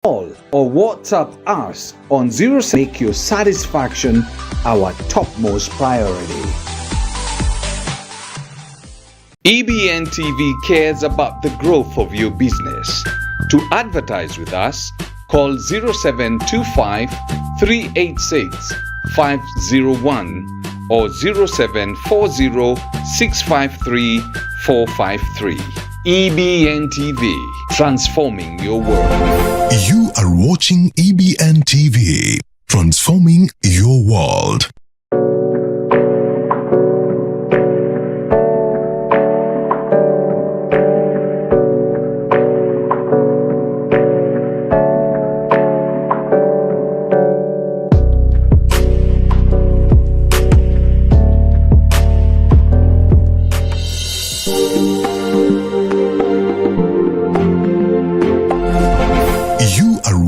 Call or WhatsApp us on 0. Make your satisfaction our topmost priority. EBN TV cares about the growth of your business. To advertise with us, call 0725 386 501 or 0740 653 453. EBN TV, transforming your world. You are watching EBN TV, transforming your world.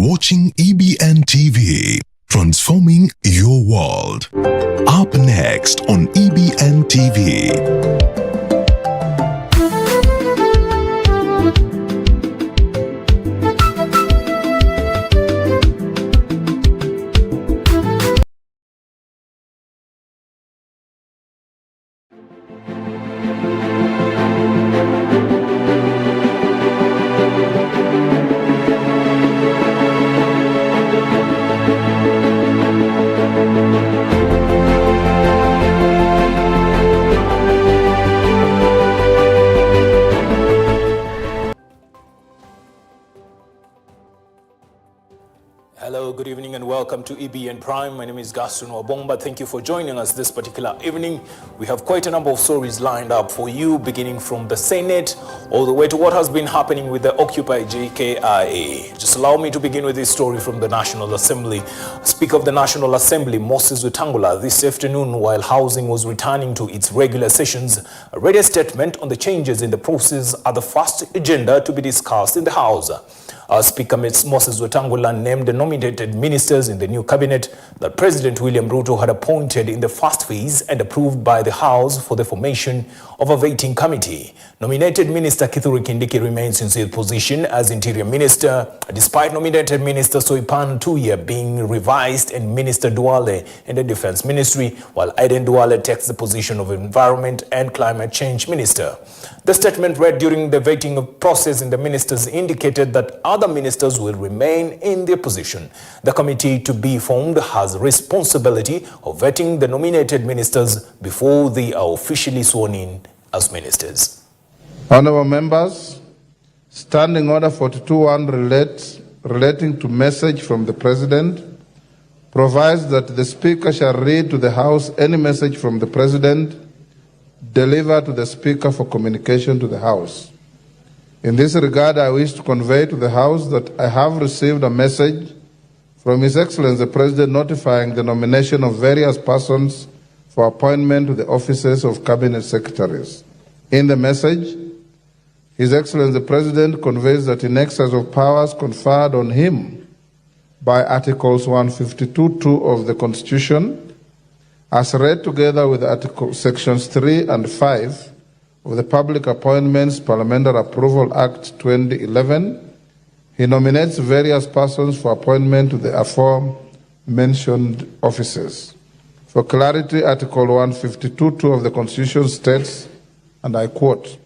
Watching EBN TV, transforming your world. Up next on EBN TV. Hello, good evening and welcome to EBN Prime. My name is Gaston Wabomba. Thank you for joining us this particular evening. We have quite a number of stories lined up for you, beginning from the Senate all the way to what has been happening with the Occupy JKIA. Just allow me to begin with this story from the National Assembly. Speaker of the National Assembly, Moses Wetangula, this afternoon while Housing was returning to its regular sessions, read a statement on the changes in the process at the first agenda to be discussed in the House. Speaker Moses Wetangula named the nominated ministers in the new cabinet that President William Ruto had appointed in the first phase and approved by the House for the formation of a vetting committee. Nominated Minister Kithure Kindiki remains in his position as Interior Minister, despite nominated Minister Soipan Tuya being revised and Minister Duale in the Defense Ministry, while Aden Duale takes the position of Environment and Climate Change Minister. The statement read during the vetting process in the ministers indicated that other ministers will remain in their position. The committee to be formed has responsibility of vetting the nominated ministers before they are officially sworn in as ministers. Honorable members, Standing Order 42-1 relating to message from the President provides that the Speaker shall read to the House any message from the President delivered to the Speaker for communication to the House. In this regard, I wish to convey to the House that I have received a message from His Excellency the President notifying the nomination of various persons for appointment to the offices of Cabinet Secretaries. In the message, His Excellency the President conveys that in excess of powers conferred on him by Articles 152(2) of the Constitution, as read together with Sections 3 and 5 of the Public Appointments Parliamentary Approval Act 2011, he nominates various persons for appointment to the aforementioned offices. For clarity, Article 152(2) of the Constitution states, and I quote,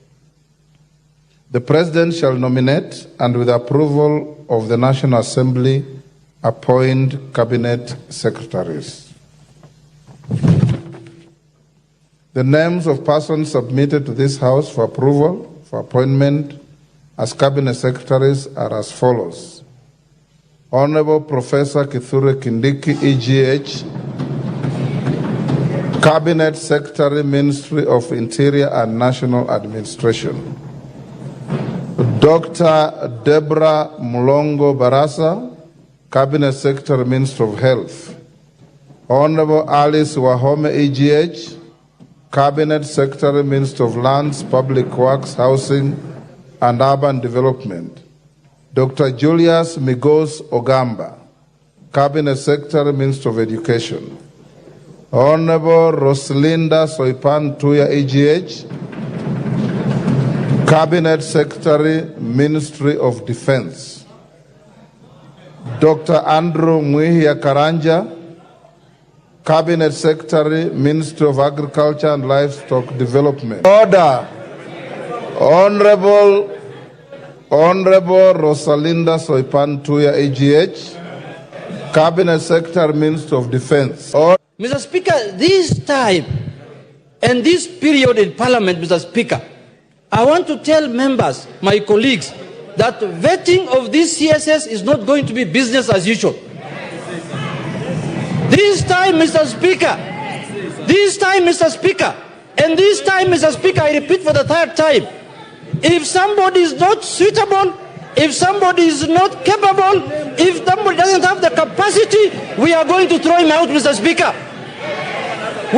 "The President shall nominate and with approval of the National Assembly appoint Cabinet Secretaries." The names of persons submitted to this House for approval for appointment as Cabinet Secretaries are as follows. Honorable Professor Kithure Kindiki, EGH, Cabinet Secretary, Ministry of Interior and National Administration. Dr. Deborah Mulongo Barasa, Cabinet Secretary, Ministry of Health. Honorable Alice Wahome, EGH, Cabinet Secretary, Minister of Lands, Public Works, Housing and Urban Development. Dr. Julius Migos Ogamba, Cabinet Secretary, Minister of Education. Honorable Roslinda Soipan Tuya, EGH, Cabinet Secretary, Ministry of Defense. Dr. Andrew Mwihia Karanja, Cabinet Secretary, Ministry of Agriculture and Livestock Development. Order. Honorable Rosalinda Soipan Tuya, AGH, Cabinet Secretary, Ministry of Defense. Mr. Speaker, this time and this period in Parliament, Mr. Speaker, I want to tell members, my colleagues, that vetting of this CSS is not going to be business as usual. This time, Mr. Speaker, and this time, Mr. Speaker, I repeat for the third time, if somebody is not suitable, if somebody is not capable, if somebody doesn't have the capacity, we are going to throw him out, Mr. Speaker.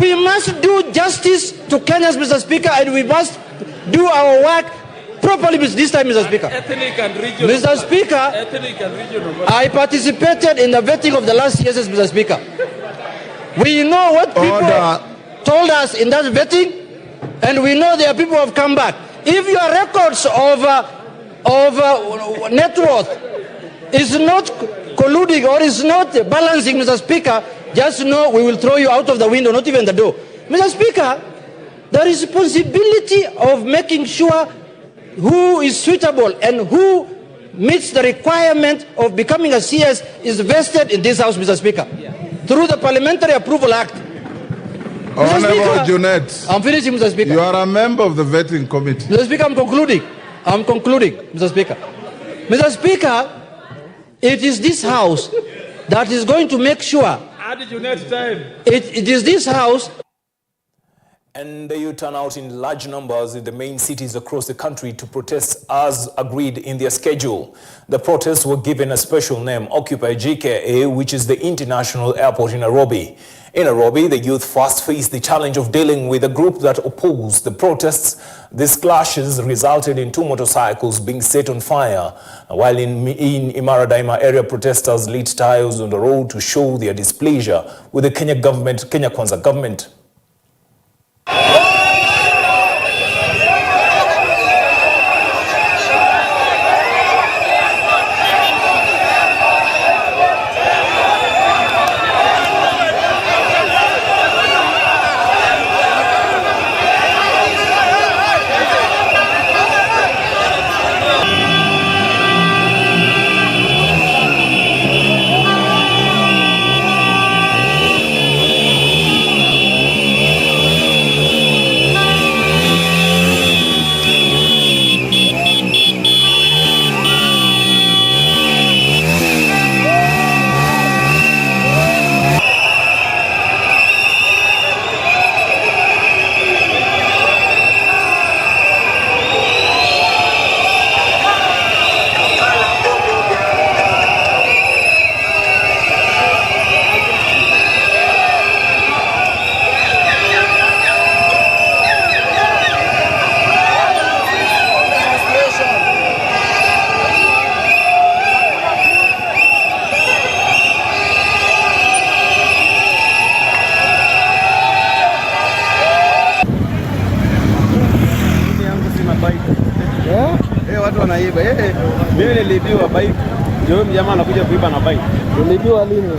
We must do justice to Kenyans, Mr. Speaker, and we must do our work properly this time, Mr. Speaker. Mr. Speaker, I participated in the vetting of the last CSS, Mr. Speaker. We know what people told us in that vetting, and we know there are people who have come back. If your records of net worth is not colluding or is not balancing, Mr. Speaker, just know we will throw you out of the window, not even the door. Mr. Speaker, the responsibility of making sure who is suitable and who meets the requirement of becoming a CS is vested in this House, Mr. Speaker, through the Parliamentary Approval Act. Honorable Junet, I'm finishing, Mr. Speaker. You are a member of the vetting committee. Mr. Speaker, I'm concluding, Mr. Speaker. Mr. Speaker, it is this House that is going to make sure it is this House. And you turn out in large numbers in the main cities across the country to protest as agreed in their schedule. The protests were given a special name, Occupy JKIA, which is the international airport in Nairobi. In Nairobi, the youth first faced the challenge of dealing with a group that opposed the protests. These clashes resulted in 2 motorcycles being set on fire, while in Imara Daima area, protesters lit tires on the road to show their displeasure with the Kenya Kwanza government. Watu wanaiba. Mimi nilibiwa bike. Ndio mjamaa anakuja kuiba na bike. Nilibiwa lini?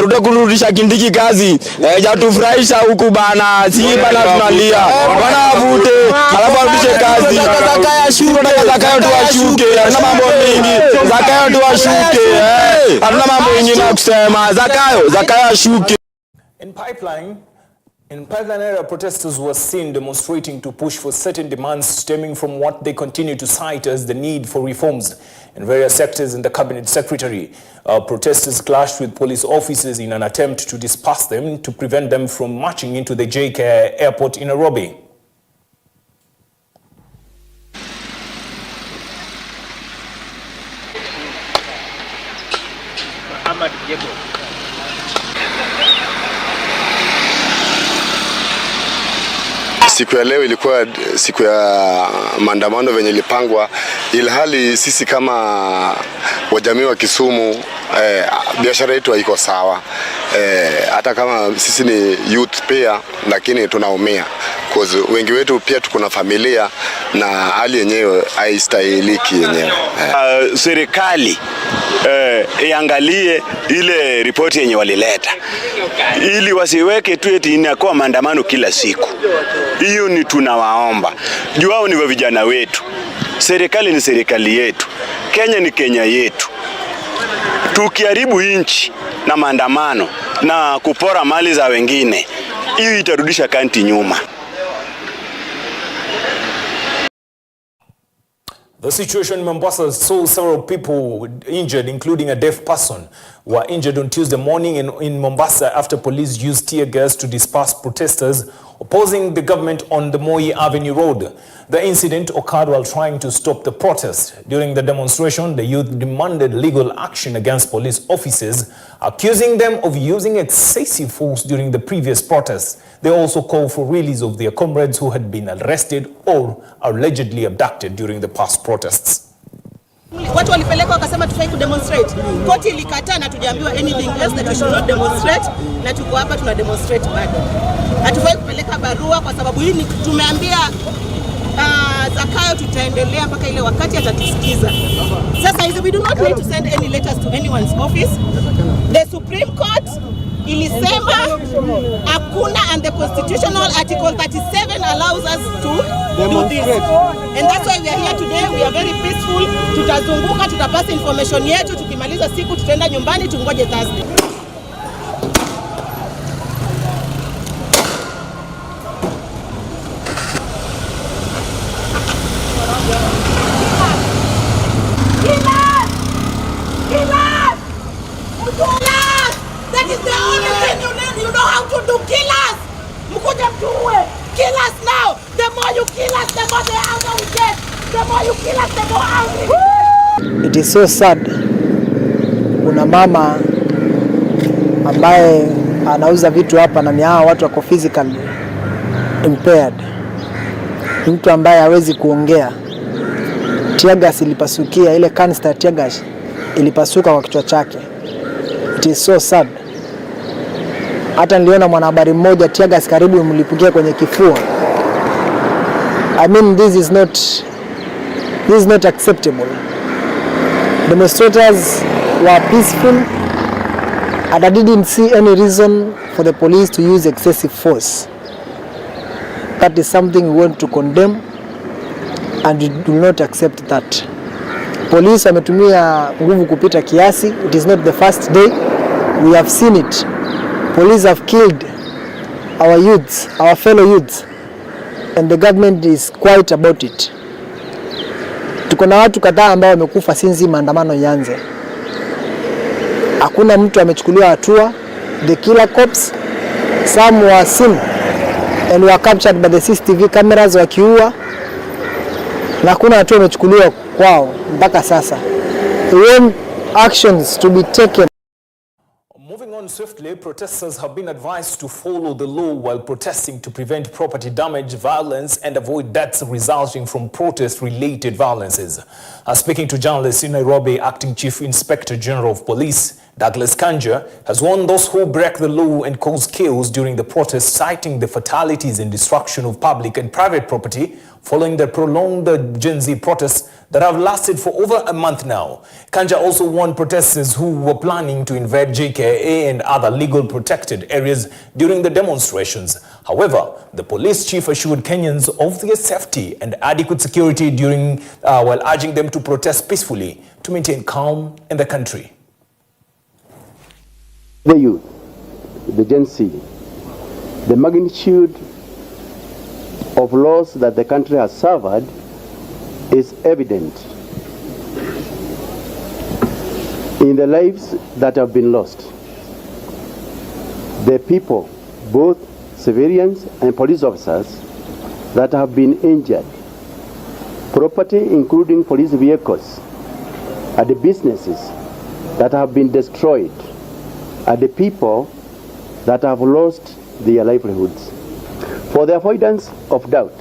Ruto kurudisha Kindiki kazi. Jatufurahisha huku bana. Si bana tunalia. Bana avute. Alafu arudishe kazi. Zakaya shuru na zakaya tu washuke. Hatuna mambo mengi. Zakaya tu washuke. Hatuna mambo mengi na kusema. Zakaya shuke. In Pipeline area, protesters were seen demonstrating to push for certain demands stemming from what they continue to cite as the need for reforms in various sectors in the cabinet secretary. Protesters clashed with police officers in an attempt to disperse them to prevent them from marching into the JKIA airport in Nairobi. Siku ya leo ilikuwa siku ya maandamano venye ilipangwa, ilhali sisi kama wajamii wa Kisumu biashara yetu haiko sawa. Hata kama sisi ni youth pia, lakini tunaumia because wengi wetu pia tuko na familia na hali yenyewe haistahiliki yenyewe. Serikali iangalie ile ripoti yenye walileta ili wasiweke tu eti inakuwa maandamano kila siku. Hiyo ni tunawaomba. Juu hao ni vijana wetu. Serikali ni serikali yetu. Kenya ni Kenya yetu. Tukiharibu nchi na maandamano na kupora mali za wengine, hiyo itarudisha kanti nyuma. The situation in Mombasa saw several people injured, including a deaf person, were injured on Tuesday morning in Mombasa after police used tear gas to disperse protesters opposing the government on the Moi Avenue Road. The incident occurred while trying to stop the protest. During the demonstration, the youth demanded legal action against police officers, accusing them of using excessive force during the previous protests. They also called for release of their comrades who had been arrested or allegedly abducted during the past protests. Watu walipeleka wakasema tufai kudemonstrate. Koti ilikataa na tujaambiwa anything else that we should not demonstrate, na tuko hapa tuna demonstrate bado. Hatufai kupeleka barua kwa sababu hii tumeambia Zakayo tutaendelea mpaka ile wakati atatusikiza. Sasa hizo we do not need to send any letters to anyone's office. The Supreme Court ilisema hakuna, and the constitutional article 37 allows us to do this. And that's why we are here today. We are very peaceful. Tutazunguka, tutapasa information yetu, tukimaliza siku tutaenda nyumbani, tungoje Thursday. That is the only thing you know how to do. Kill us. Mkuja mtuwe. Kill us now. The more you kill us, the more the anger we get. The more you kill us, the more angry. It is so sad. Kuna mama ambaye anauza vitu hapa na miaa watu wako physically impaired. Mtu ambaye hawezi kuongea. Tear gas ilipasukia, ile canister tear gas ilipasuka kwa kichwa chake. It is so sad. Hata niliona mwanahabari mmoja tear gas karibu imlipukia kwenye kifua. I mean, this is not acceptable. Demonstrators were peaceful and I didn't see any reason for the police to use excessive force. That is something we want to condemn and we do not accept that. Police wametumia nguvu kupita kiasi. It is not the first day. We have seen it. Police have killed our youths, our fellow youths, and the government is quiet about it. Tuko na watu kadhaa ambao wamekufa since maandamano yanze. Hakuna mtu amechukuliwa hatua. The killer cops, some were seen and were captured by the CCTV cameras wakiua, na hakuna hatua imechukuliwa kwao mpaka sasa. We want actions to be taken. Moving on swiftly, protesters have been advised to follow the law while protesting to prevent property damage, violence, and avoid deaths resulting from protest-related violences. Speaking to journalists in Nairobi, Acting Chief Inspector General of Police Douglas Kanja has warned those who break the law and cause chaos during the protests, citing the fatalities and destruction of public and private property following the prolonged Gen Z protests that have lasted for over a month now. Kanja also warned protesters who were planning to invade JKIA and other legal protected areas during the demonstrations. However, the police chief assured Kenyans of their safety and adequate security during while urging them to protest peacefully to maintain calm in the country. The youth, the Gen Z, the magnitude of loss that the country has suffered is evident in the lives that have been lost. The people, both civilians and police officers, that have been injured, property including police vehicles, and the businesses that have been destroyed, and the people that have lost their livelihoods. For the avoidance of doubt,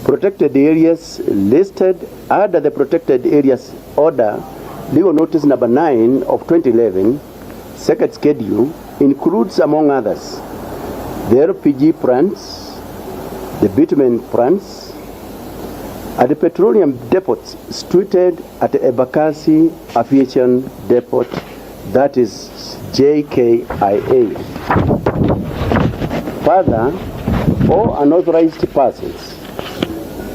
protected areas listed under the Protected Areas Order, Legal Notice number 9 of 2011, second schedule, includes, among others, the RPG plants, the bitumen plants, at the petroleum depots situated at the Embakasi Aviation Depot, that is JKIA. Further, all unauthorized persons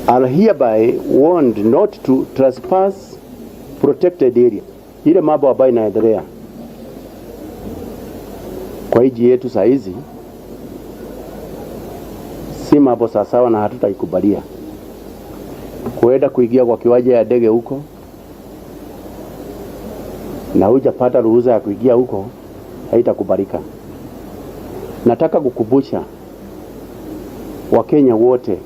are hereby warned not to trespass protected area. Ile mambo ambayo inaendelea kwa hiji yetu saa hizi si mambo sawasawa na hatutaikubalia. Kuenda kuingia kwa kiwanja ya ndege huko na hujapata ruhusa ya kuingia huko haitakubalika. Nataka kukumbusha Wakenya wote,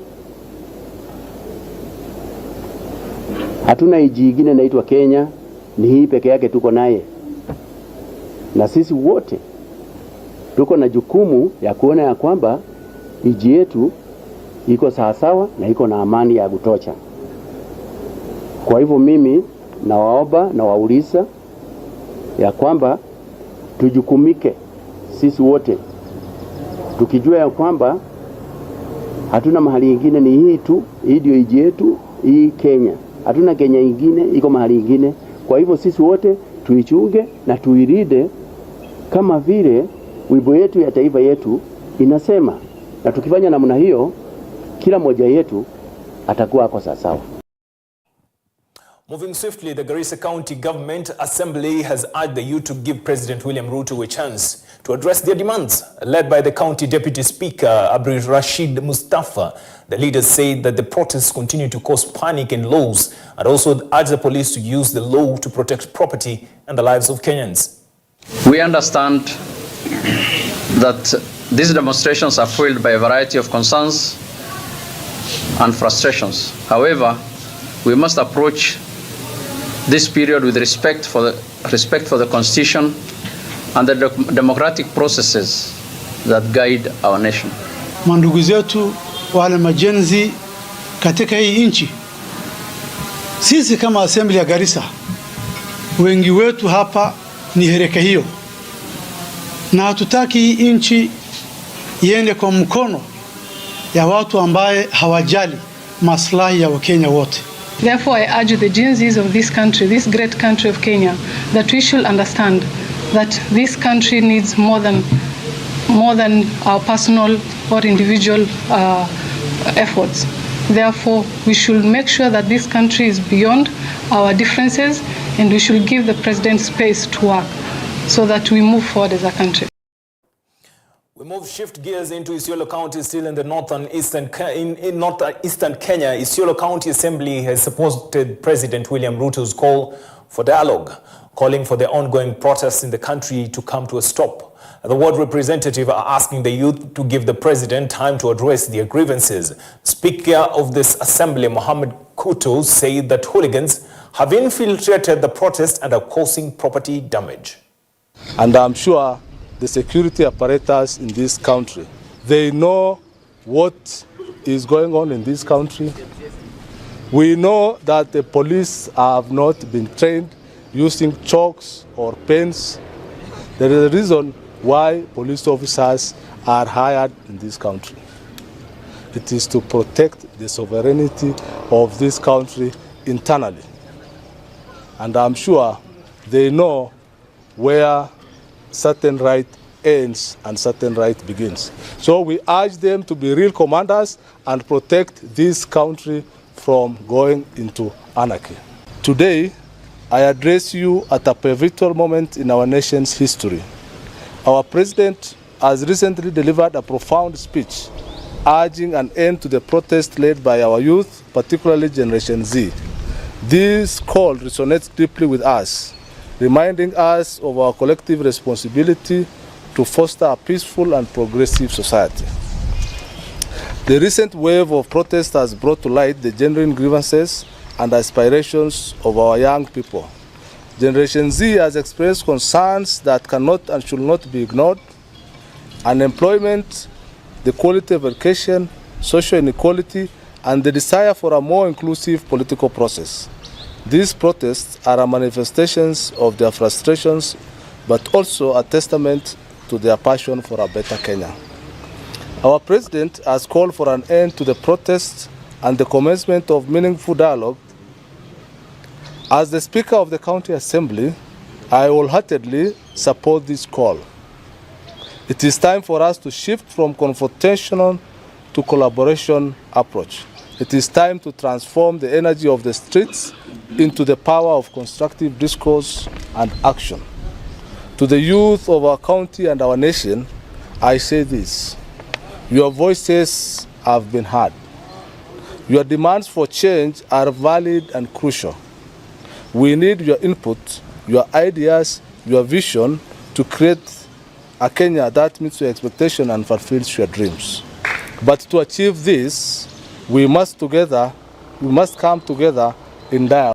hatuna nchi nyingine inaitwa Kenya, ni hii peke yake tuko naye, na sisi wote tuko na jukumu ya kuona ya kwamba nchi yetu iko sawasawa na iko na amani ya kutosha. Kwa hivyo mimi nawaomba na wauliza ya kwamba tujukumike sisi wote, tukijua ya kwamba hatuna mahali nyingine, ni hii tu, hii ndio nchi yetu, hii Kenya. Hatuna Kenya nyingine, iko mahali nyingine. Kwa hivyo sisi wote tuichunge na tuiride kama vile wimbo yetu ya taifa yetu inasema, na tukifanya namna hiyo kila mmoja yetu atakuwa ako sawa. Moving swiftly, the Garissa County Government Assembly has urged the youth to give President William Ruto a chance to address their demands. Led by the County Deputy Speaker, Abdul Rashid Mustafa, the leaders say that the protests continue to cause panic in laws and also urge the police to use the law to protect property and the lives of Kenyans. We understand that these demonstrations are fueled by a variety of concerns and frustrations. However, we must approach this period with respect for the Constitution and the democratic processes that guide our nation. Mandugu zetu wale majenzi katika hii nchi, sisi kama Assembly ya Garissa, wengi wetu hapa ni hereka hiyo, na hatutaki hii nchi iende kwa mkono ya watu ambaye hawajali maslahi ya Wakenya wote. Therefore, I urge the Gen Zs of this country, this great country of Kenya, that we should understand that this country needs more than our personal or individual efforts. Therefore, we should make sure that this country is beyond our differences, and we should give the president space to work so that we move forward as a country. We shift gears into Isiolo County, still in the northeastern Kenya. Isiolo County Assembly has supported President William Ruto's call for dialogue, calling for the ongoing protests in the country to come to a stop. The ward representatives are asking the youth to give the president time to address their grievances. Speaker of this assembly, Mohammed Kuto, said that hooligans have infiltrated the protest and are causing property damage. And I'm sure the security apparatus in this country, they know what is going on in this country. We know that the police have not been trained using chalks or pens. There is a reason why police officers are hired in this country. It is to protect the sovereignty of this country internally. And I'm sure they know where certain right ends and certain right begins. So we urge them to be real commanders and protect this country from going into anarchy. Today, I address you at a pivotal moment in our nation's history. Our president has recently delivered a profound speech urging an end to the protest led by our youth, particularly Generation Z. This call resonates deeply with us, reminding us of our collective responsibility to foster a peaceful and progressive society. The recent wave of protest has brought to light the genuine grievances and aspirations of our young people. Generation Z has expressed concerns that cannot and should not be ignored. Unemployment, the quality of education, social inequality, and the desire for a more inclusive political process. These protests are manifestations of their frustrations, but also a testament to their passion for a better Kenya. Our president has called for an end to the protests and the commencement of meaningful dialogue. As the Speaker of the County Assembly, I wholeheartedly support this call. It is time for us to shift from confrontation to collaboration approach. It is time to transform the energy of the streets into the power of constructive discourse and action. To the youth of our county and our nation, I say this: your voices have been heard. Your demands for change are valid and crucial. We need your input, your ideas, your vision to create a Kenya that meets your expectations and fulfills your dreams. But to achieve this, we must come together in dialogue.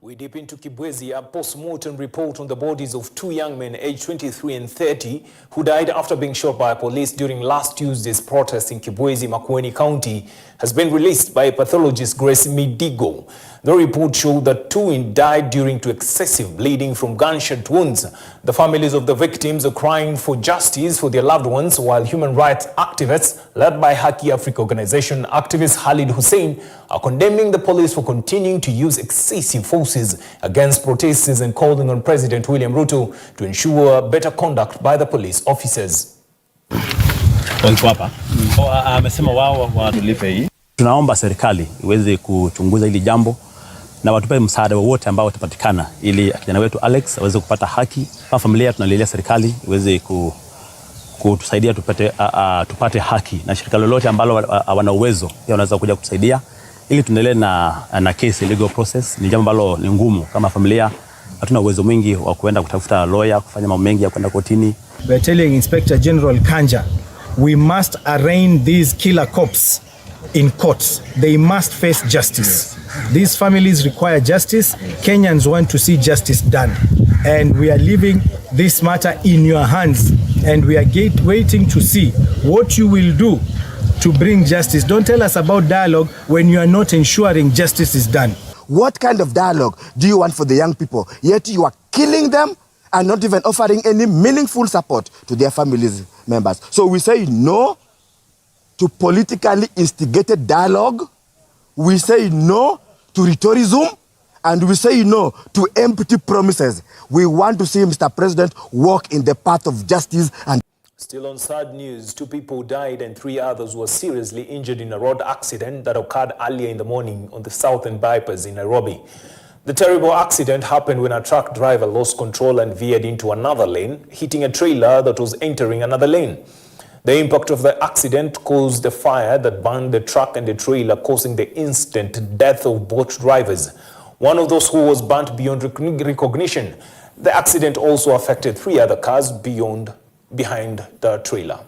We dip into Kibwezi, a post-mortem report on the bodies of two young men aged 23 and 30 who died after being shot by police during last Tuesday's protest in Kibwezi, Makueni County, has been released by pathologist Grace Midigo. The report showed that two died due to excessive bleeding from gunshot wounds. The families of the victims are crying for justice for their loved ones, while human rights activists, led by Haki Africa organization activist Khalid Hussein, are condemning the police for continuing to use excessive forces against protesters and calling on President William Ruto to ensure better conduct by the police officers. Amesema wao watulipe hii. Tunaomba serikali iweze kuchunguza hili jambo na watupe msaada wowote ambao utapatikana ili kijana wetu Alex aweze kupata haki. Kama familia tunalilia serikali iweze kutusaidia tupate haki, na shirika lolote ambalo wana uwezo pia wanaweza kuja kutusaidia ili tuendelee na case legal process. Ni jambo ambalo ni ngumu. Kama familia hatuna uwezo mwingi wa kuenda kutafuta lawyer, kufanya mambo mengi ya kwenda kotini. We are telling Inspector General Kanja, we must arraign these killer cops in courts. They must face justice. These families require justice. Kenyans want to see justice done. And we are leaving this matter in your hands. And we are waiting to see what you will do to bring justice. Don't tell us about dialogue when you are not ensuring justice is done. What kind of dialogue do you want for the young people? Yet you are killing them and not even offering any meaningful support to their families members. So we say no to politically instigated dialogue. We say no to rhetoricism, and we say no to empty promises. We want to see Mr. President walk in the path of justice. And still on sad news, 2 people died and 3 others were seriously injured in a road accident that occurred earlier in the morning on the southern bypass in Nairobi. The terrible accident happened when a truck driver lost control and veered into another lane, hitting a trailer that was entering another lane. The impact of the accident caused a fire that burned the truck and the trailer, causing the instant death of both drivers. One of those who was burnt beyond recognition. The accident also affected 3 other cars behind the trailer.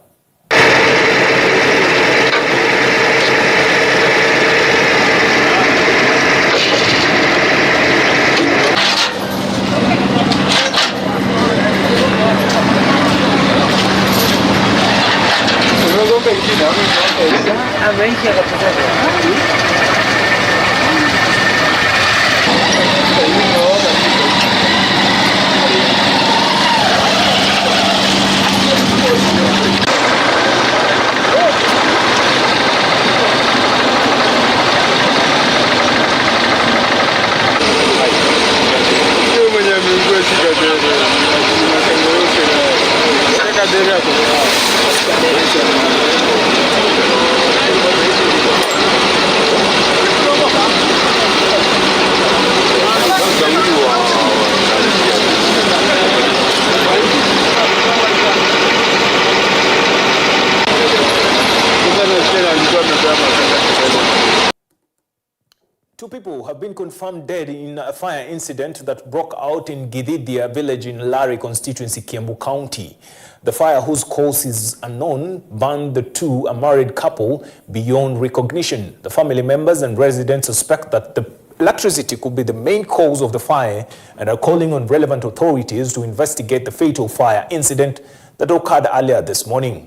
Two people have been confirmed dead in a fire incident that broke out in Githidia village in Lari constituency, Kiambu County. The fire, whose cause is unknown, burned the two, a married couple, beyond recognition. The family members and residents suspect that the electricity could be the main cause of the fire and are calling on relevant authorities to investigate the fatal fire incident that occurred earlier this morning.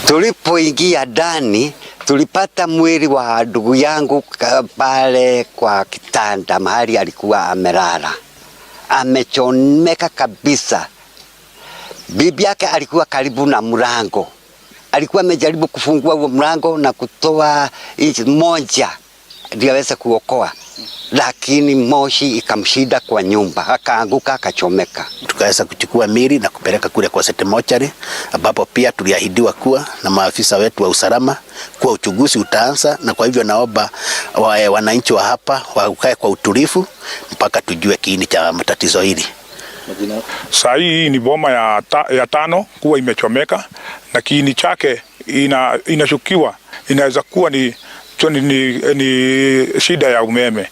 Tulipoingia ndani tulipata mwili wa ndugu yangu pale kwa kitanda mahali alikuwa amelala, amechomeka kabisa. Bibi yake alikuwa karibu na mlango. Alikuwa amejaribu kufungua huo mlango na kutoa inchi moja ndio aweze kuokoa. Lakini moshi ikamshida kwa nyumba, akaanguka akachomeka. Tukaweza kuchukua mili na kupeleka kule kwa City Mortuary, ambapo pia tuliahidiwa kuwa na maafisa wetu wa usalama kuwa uchunguzi utaanza, na kwa hivyo naomba wananchi wa hapa wakae kwa utulivu mpaka tujue kiini cha matatizo hili. Saa hii ni boma ya tano kuwa imechomeka, na kiini chake inashukiwa inaweza kuwa ni shida ya umeme.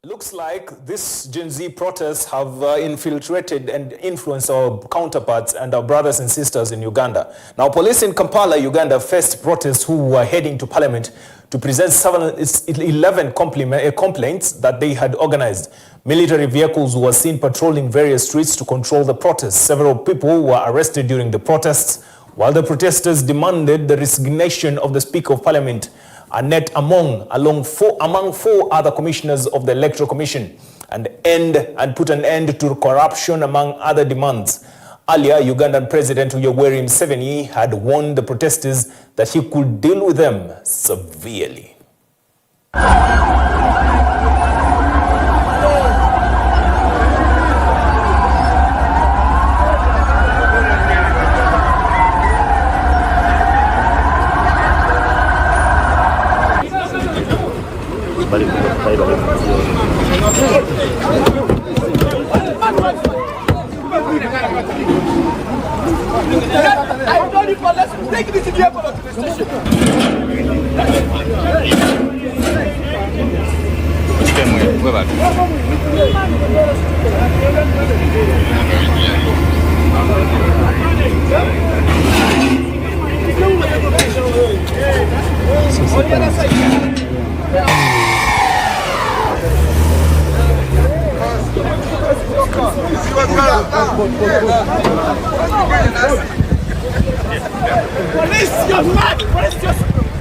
Looks like this Gen Z protests have infiltrated and influenced our counterparts and our brothers and sisters in Uganda. Now, police in Kampala, Uganda, faced protests who were heading to parliament to present 11 complaints that they had organized. Military vehicles were seen patrolling various streets to control the protests. Several people were arrested during the protests, while the protesters demanded the resignation of the Speaker of Parliament, Annette Among, among four other commissioners of the Electoral Commission, and put an end to corruption, among other demands. Earlier, Ugandan President Yoweri Museveni had warned the protesters that he could deal with them severely. I told you for let's take this to the airport station. Police, you're mad!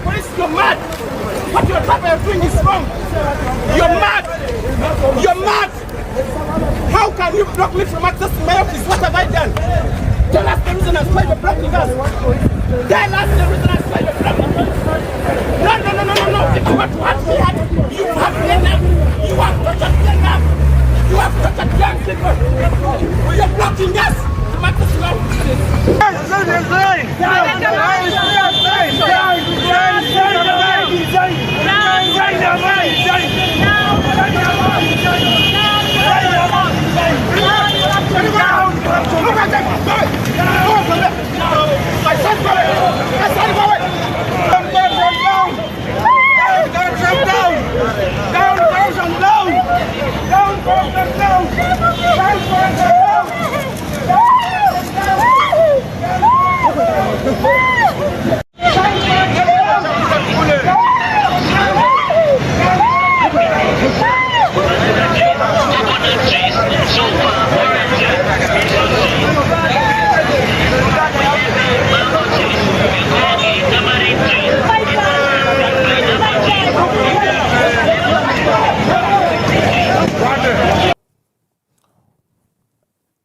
Police, you're mad! What you're doing is wrong! You're mad! You're mad! How can you block me from access to my office? What have I done? Tell us the reason as why you're blocking us! Tell us the reason as why you're blocking us! No! If you want to ask me, you have enough! You have tortured enough! You have tortured young people! You're blocking us!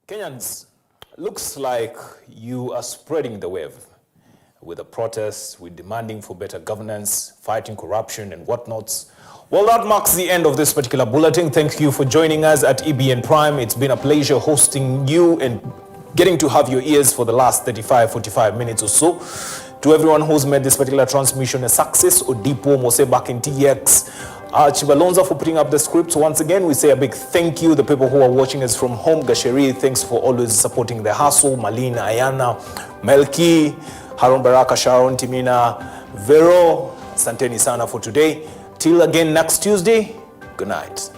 Kenyans, looks like you are spreading the wave with the protests, with demanding for better governance, fighting corruption and whatnots. Well, that marks the end of this particular bulletin. Thank you for joining us at EBN Prime. It's been a pleasure hosting you and getting to have your ears for the last 35-45 minutes or so. To everyone who's made this particular transmission a success, Odipo, Mose back in TX, Chibalonza for putting up the scripts. Once again, we say a big thank you. The people who are watching us from home, Gasheri, thanks for always supporting the hustle. Malina, Ayana, Melki, Harun Baraka, Sharon, Timina, Vero, Santeni Sana for today. Till again next Tuesday, good night.